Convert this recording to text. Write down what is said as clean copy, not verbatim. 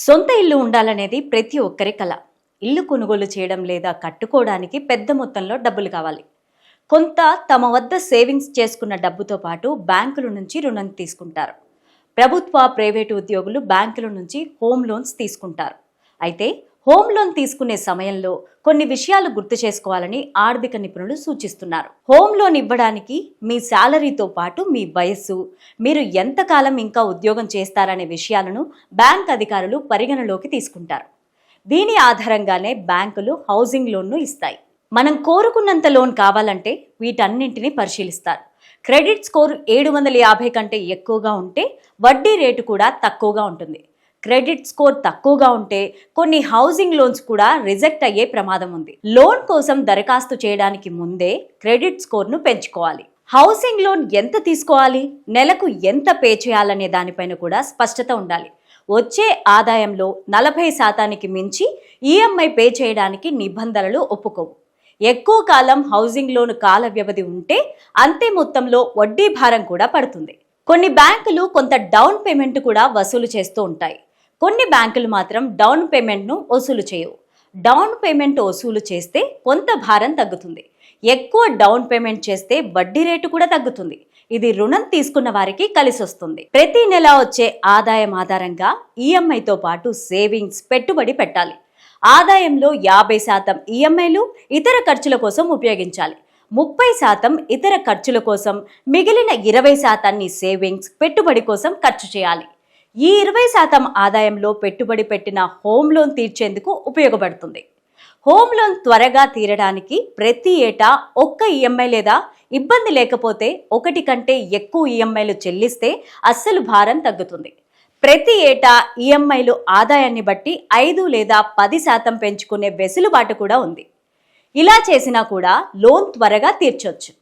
సొంత ఇల్లు ఉండాలనేది ప్రతి ఒక్కరి కల. ఇల్లు కొనుగోలు చేయడం లేదా కట్టుకోవడానికి పెద్ద మొత్తంలో డబ్బులు కావాలి. కొంత తమ వద్ద సేవింగ్స్ చేసుకున్న డబ్బుతో పాటు బ్యాంకుల నుంచి రుణం తీసుకుంటారు. ప్రభుత్వ, ప్రైవేటు ఉద్యోగులు బ్యాంకుల నుంచి హోమ్ లోన్స్ తీసుకుంటారు. అయితే హోమ్ లోన్ తీసుకునే సమయంలో కొన్ని విషయాలు గుర్తు చేసుకోవాలని ఆర్థిక నిపుణులు సూచిస్తున్నారు. హోమ్ లోన్ ఇవ్వడానికి మీ శాలరీతో పాటు మీ వయస్సు, మీరు ఎంతకాలం ఇంకా ఉద్యోగం చేస్తారనే విషయాలను బ్యాంక్ అధికారులు పరిగణలోకి తీసుకుంటారు. దీని ఆధారంగానే బ్యాంకులు హౌసింగ్ లోన్ను ఇస్తాయి. మనం కోరుకున్నంత లోన్ కావాలంటే వీటన్నింటినీ పరిశీలిస్తారు. క్రెడిట్ స్కోర్ 750 కంటే ఎక్కువగా ఉంటే వడ్డీ రేటు కూడా తక్కువగా ఉంటుంది. క్రెడిట్ స్కోర్ తక్కువగా ఉంటే కొన్ని హౌసింగ్ లోన్స్ కూడా రిజెక్ట్ అయ్యే ప్రమాదం ఉంది. లోన్ కోసం దరఖాస్తు చేయడానికి ముందే క్రెడిట్ స్కోర్ను పెంచుకోవాలి. హౌసింగ్ లోన్ ఎంత తీసుకోవాలి, నెలకు ఎంత పే చేయాలనే దానిపైన కూడా స్పష్టత ఉండాలి. వచ్చే ఆదాయంలో 40% మించి ఈఎంఐ పే చేయడానికి నిబంధనలు ఒప్పుకోవు. ఎక్కువ కాలం హౌసింగ్ లోన్ కాల వ్యవధి ఉంటే అంతే మొత్తంలో వడ్డీ భారం కూడా పడుతుంది. కొన్ని బ్యాంకులు కొంత డౌన్ పేమెంట్ కూడా వసూలు చేస్తూ ఉంటాయి. కొన్ని బ్యాంకులు మాత్రం డౌన్ పేమెంట్ను వసూలు చేయవు. డౌన్ పేమెంట్ వసూలు చేస్తే కొంత భారం తగ్గుతుంది. ఎక్కువ డౌన్ పేమెంట్ చేస్తే వడ్డీ రేటు కూడా తగ్గుతుంది. ఇది రుణం తీసుకున్న వారికి కలిసి వస్తుంది. ప్రతి నెల వచ్చే ఆదాయం ఆధారంగా ఈఎంఐతో పాటు సేవింగ్స్, పెట్టుబడి పెట్టాలి. ఆదాయంలో 50% ఈఎంఐలు, ఇతర ఖర్చుల కోసం ఉపయోగించాలి. 30% ఇతర ఖర్చుల కోసం, మిగిలిన 20% సేవింగ్స్, పెట్టుబడి కోసం ఖర్చు చేయాలి. ఈ 20% ఆదాయంలో పెట్టుబడి పెట్టిన హోమ్ లోన్ తీర్చేందుకు ఉపయోగపడుతుంది. హోమ్ లోన్ త్వరగా తీరడానికి ప్రతి ఏటా ఒక్క ఈఎంఐ లేదా ఇబ్బంది లేకపోతే 1 కంటే ఎక్కువ ఈఎంఐలు చెల్లిస్తే అస్సలు భారం తగ్గుతుంది. ప్రతి ఏటా ఈఎంఐలు ఆదాయాన్ని బట్టి 5 లేదా 10% పెంచుకునే వెసులుబాటు కూడా ఉంది. ఇలా చేసినా కూడా లోన్ త్వరగా తీర్చొచ్చు.